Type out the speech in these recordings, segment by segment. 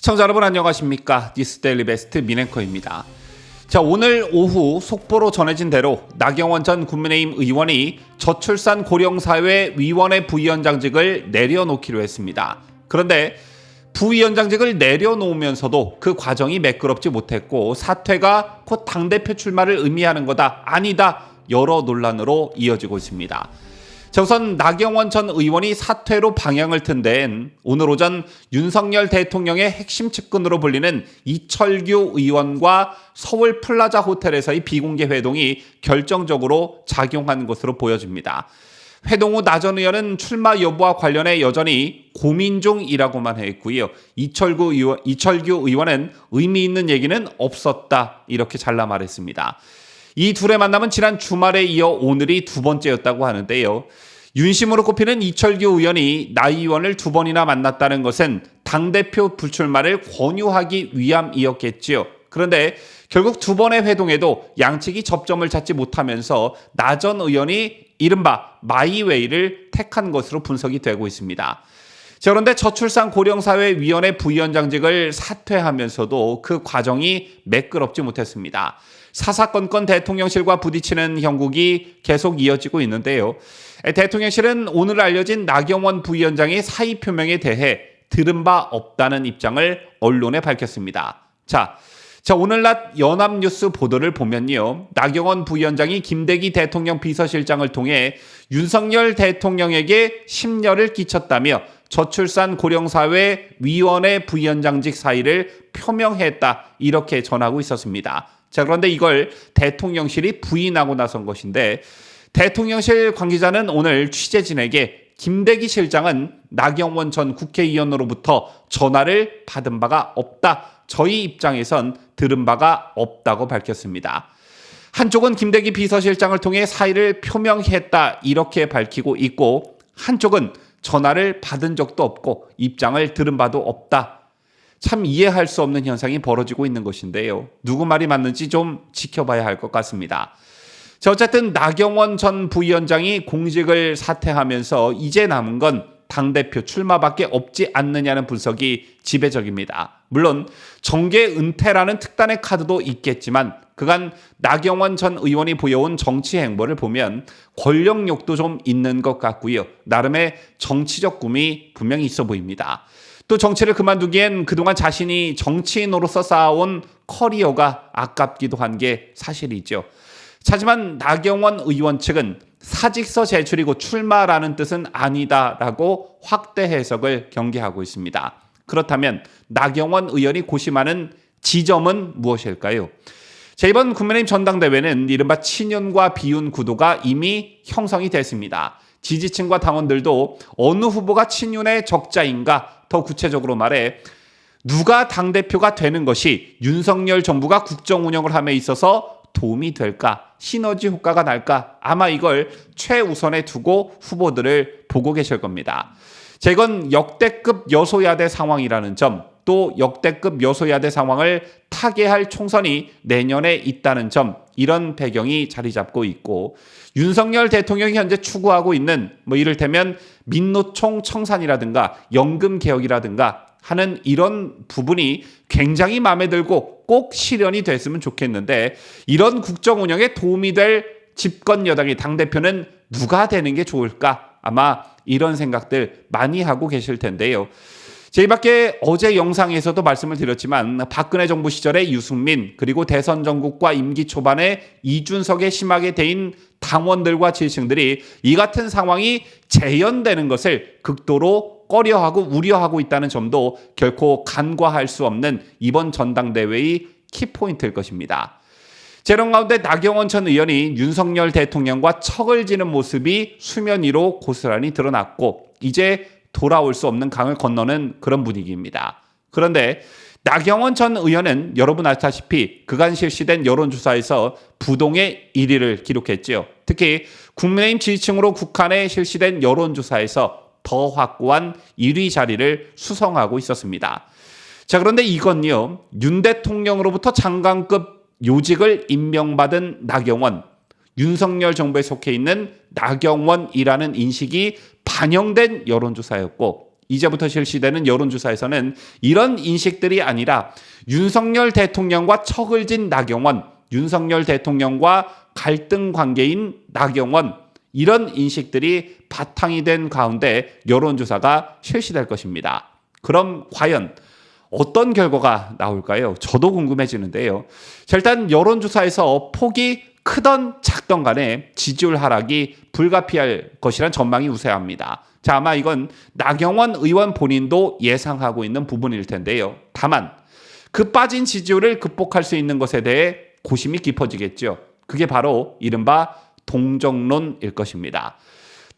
시청자 여러분 안녕하십니까? 뉴스데일리 베스트 민앵커입니다. 자, 오늘 오후 속보로 전해진 대로 나경원 전 국민의힘 의원이 저출산 고령사회 위원회 부위원장직을 내려놓기로 했습니다. 그런데 부위원장직을 내려놓으면서도 그 과정이 매끄럽지 못했고 사퇴가 곧 당대표 출마를 의미하는 거다, 아니다, 여러 논란으로 이어지고 있습니다. 자, 우선 나경원 전 의원이 사퇴로 방향을 튼 데엔 오늘 오전 윤석열 대통령의 핵심 측근으로 불리는 이철규 의원과 서울 플라자 호텔에서의 비공개 회동이 결정적으로 작용한 것으로 보여집니다. 회동 후 나 전 의원은 출마 여부와 관련해 여전히 고민 중이라고만 했고요. 이철규 의원은 의미 있는 얘기는 없었다, 이렇게 잘라 말했습니다. 이 둘의 만남은 지난 주말에 이어 오늘이 두 번째였다고 하는데요. 윤심으로 꼽히는 이철규 의원이 나 의원을 두 번이나 만났다는 것은 당대표 불출마를 권유하기 위함이었겠지요. 그런데 결국 두 번의 회동에도 양측이 접점을 찾지 못하면서 나 전 의원이 이른바 마이웨이를 택한 것으로 분석이 되고 있습니다. 자, 그런데 저출산 고령사회위원회 부위원장직을 사퇴하면서도 그 과정이 매끄럽지 못했습니다. 사사건건 대통령실과 부딪히는 형국이 계속 이어지고 있는데요. 대통령실은 오늘 알려진 나경원 부위원장의 사의 표명에 대해 들은 바 없다는 입장을 언론에 밝혔습니다. 자, 오늘 낮 연합뉴스 보도를 보면요, 나경원 부위원장이 김대기 대통령 비서실장을 통해 윤석열 대통령에게 심려를 끼쳤다며 저출산 고령사회 위원회 부위원장직 사의를 표명했다, 이렇게 전하고 있었습니다. 자, 그런데 이걸 대통령실이 부인하고 나선 것인데, 대통령실 관계자는 오늘 취재진에게 김대기 실장은 나경원 전 국회의원으로부터 전화를 받은 바가 없다, 저희 입장에선 들은 바가 없다고 밝혔습니다. 한쪽은 김대기 비서실장을 통해 사의를 표명했다, 이렇게 밝히고 있고, 한쪽은 전화를 받은 적도 없고 입장을 들은 바도 없다. 참 이해할 수 없는 현상이 벌어지고 있는 것인데요. 누구 말이 맞는지 좀 지켜봐야 할 것 같습니다. 자, 어쨌든 나경원 전 부위원장이 공직을 사퇴하면서 이제 남은 건 당대표 출마밖에 없지 않느냐는 분석이 지배적입니다. 물론 정계 은퇴라는 특단의 카드도 있겠지만 그간 나경원 전 의원이 보여온 정치 행보를 보면 권력욕도 좀 있는 것 같고요. 나름의 정치적 꿈이 분명히 있어 보입니다. 또 정치를 그만두기엔 그동안 자신이 정치인으로서 쌓아온 커리어가 아깝기도 한 게 사실이죠. 하지만 나경원 의원 측은 사직서 제출이고 출마라는 뜻은 아니다라고 확대 해석을 경계하고 있습니다. 그렇다면 나경원 의원이 고심하는 지점은 무엇일까요? 자, 이번 국민의힘 전당대회는 이른바 친윤과 비윤 구도가 이미 형성이 됐습니다. 지지층과 당원들도 어느 후보가 친윤의 적자인가, 더 구체적으로 말해 누가 당대표가 되는 것이 윤석열 정부가 국정 운영을 함에 있어서 도움이 될까, 시너지 효과가 날까, 아마 이걸 최우선에 두고 후보들을 보고 계실 겁니다. 자, 이건 역대급 여소야대 상황이라는 점, 또 역대급 여소야대 상황을 타개할 총선이 내년에 있다는 점, 이런 배경이 자리 잡고 있고, 윤석열 대통령이 현재 추구하고 있는 이를테면 민노총 청산이라든가 연금개혁이라든가 하는 이런 부분이 굉장히 마음에 들고 꼭 실현이 됐으면 좋겠는데, 이런 국정 운영에 도움이 될 집권 여당의 당대표는 누가 되는 게 좋을까? 아마 이런 생각들 많이 하고 계실 텐데요. 이 밖에 어제 영상에서도 말씀을 드렸지만 박근혜 정부 시절에 유승민, 그리고 대선 전국과 임기 초반에 이준석에 심하게 대인 당원들과 지지층들이 이 같은 상황이 재현되는 것을 극도로 꺼려하고 우려하고 있다는 점도 결코 간과할 수 없는 이번 전당대회의 키포인트일 것입니다. 이런 가운데 나경원 전 의원이 윤석열 대통령과 척을 지는 모습이 수면 위로 고스란히 드러났고 이제 돌아올 수 없는 강을 건너는 그런 분위기입니다. 그런데 나경원 전 의원은 여러분 아시다시피 그간 실시된 여론조사에서 부동의 1위를 기록했지요. 특히 국민의힘 지지층으로 국한에 실시된 여론조사에서 더 확고한 1위 자리를 수성하고 있었습니다. 자, 그런데 이건요, 윤 대통령으로부터 장관급 요직을 임명받은 나경원, 윤석열 정부에 속해 있는 나경원이라는 인식이 반영된 여론조사였고, 이제부터 실시되는 여론조사에서는 이런 인식들이 아니라 윤석열 대통령과 척을 진 나경원, 윤석열 대통령과 갈등 관계인 나경원, 이런 인식들이 바탕이 된 가운데 여론조사가 실시될 것입니다. 그럼 과연 어떤 결과가 나올까요? 저도 궁금해지는데요. 자, 일단 여론조사에서 폭이 크던 작던 간에 지지율 하락이 불가피할 것이란 전망이 우세합니다. 자, 아마 이건 나경원 의원 본인도 예상하고 있는 부분일 텐데요. 다만 그 빠진 지지율을 극복할 수 있는 것에 대해 고심이 깊어지겠죠. 그게 바로 이른바 동정론일 것입니다.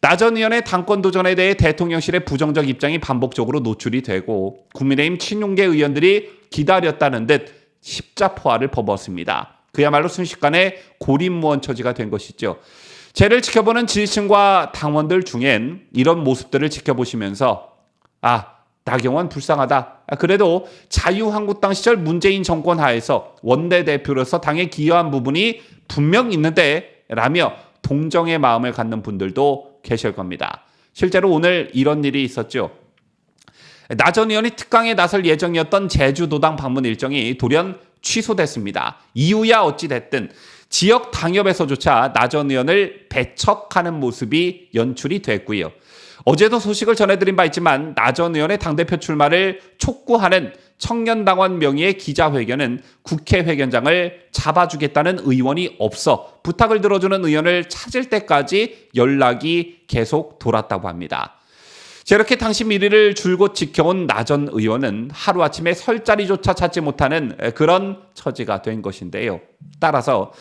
나 전 의원의 당권 도전에 대해 대통령실의 부정적 입장이 반복적으로 노출이 되고 국민의힘 친윤계 의원들이 기다렸다는 듯 십자포화를 퍼부었습니다. 그야말로 순식간에 고립무원 처지가 된 것이죠. 쟤를 지켜보는 지지층과 당원들 중엔 이런 모습들을 지켜보시면서 나경원 불쌍하다. 그래도 자유한국당 시절 문재인 정권 하에서 원내대표로서 당에 기여한 부분이 분명 있는데 라며 동정의 마음을 갖는 분들도 계실 겁니다. 실제로 오늘 이런 일이 있었죠. 나 전 의원이 특강에 나설 예정이었던 제주도당 방문 일정이 돌연 취소됐습니다. 이유야 어찌됐든 지역 당협에서조차 나 전 의원을 배척하는 모습이 연출이 됐고요. 어제도 소식을 전해드린 바 있지만 나 전 의원의 당대표 출마를 촉구하는 청년당원 명의의 기자회견은 국회회견장을 잡아주겠다는 의원이 없어 부탁을 들어주는 의원을 찾을 때까지 연락이 계속 돌았다고 합니다. 이렇게 당시 미래를 줄곧 지켜온 나 전 의원은 하루아침에 설 자리조차 찾지 못하는 그런 처지가 된 것인데요. 따라서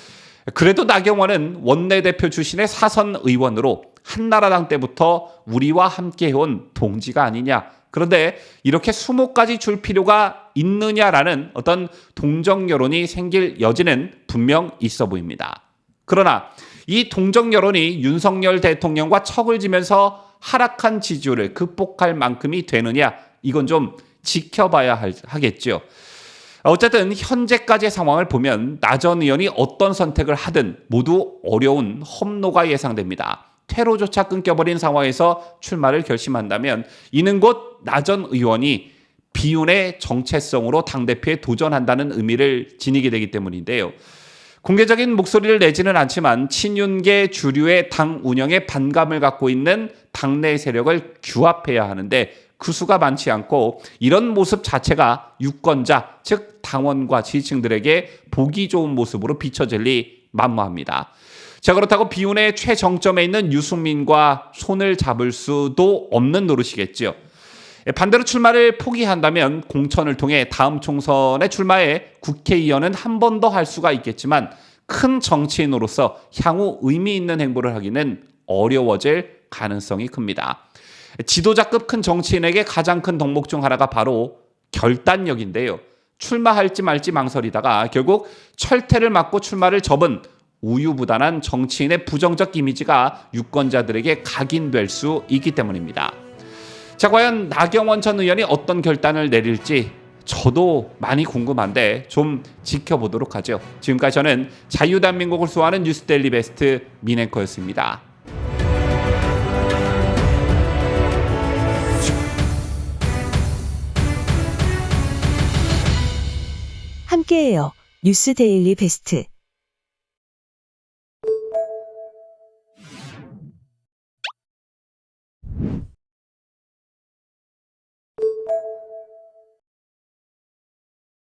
그래도 나경원은 원내대표 출신의 사선 의원으로 한나라당 때부터 우리와 함께 해온 동지가 아니냐. 그런데 이렇게 수모까지 줄 필요가 있느냐라는 어떤 동정 여론이 생길 여지는 분명 있어 보입니다. 그러나 이 동정 여론이 윤석열 대통령과 척을 지면서 하락한 지지율을 극복할 만큼이 되느냐, 이건 좀 지켜봐야 하겠죠. 어쨌든 현재까지의 상황을 보면 나 전 의원이 어떤 선택을 하든 모두 어려운 험로가 예상됩니다. 퇴로조차 끊겨버린 상황에서 출마를 결심한다면 이는 곧 나 전 의원이 비운의 정체성으로 당대표에 도전한다는 의미를 지니게 되기 때문인데요. 공개적인 목소리를 내지는 않지만 친윤계 주류의 당 운영에 반감을 갖고 있는 당내 세력을 규합해야 하는데 그 수가 많지 않고 이런 모습 자체가 유권자, 즉 당원과 지지층들에게 보기 좋은 모습으로 비춰질 리 만무합니다. 자, 그렇다고 비운의 최정점에 있는 유승민과 손을 잡을 수도 없는 노릇이겠죠. 반대로 출마를 포기한다면 공천을 통해 다음 총선에 출마해 국회의원은 한 번 더 할 수가 있겠지만 큰 정치인으로서 향후 의미 있는 행보를 하기는 어려워질 가능성이 큽니다. 지도자급 큰 정치인에게 가장 큰 덕목 중 하나가 바로 결단력인데요. 출마할지 말지 망설이다가 결국 철퇴를 맞고 출마를 접은 우유부단한 정치인의 부정적 이미지가 유권자들에게 각인될 수 있기 때문입니다. 자, 과연 나경원 전 의원이 어떤 결단을 내릴지 저도 많이 궁금한데 좀 지켜보도록 하죠. 지금까지 저는 자유대한민국을 수호하는 뉴스데일리 베스트 민앵커였습니다. 함께해요. 뉴스데일리 베스트.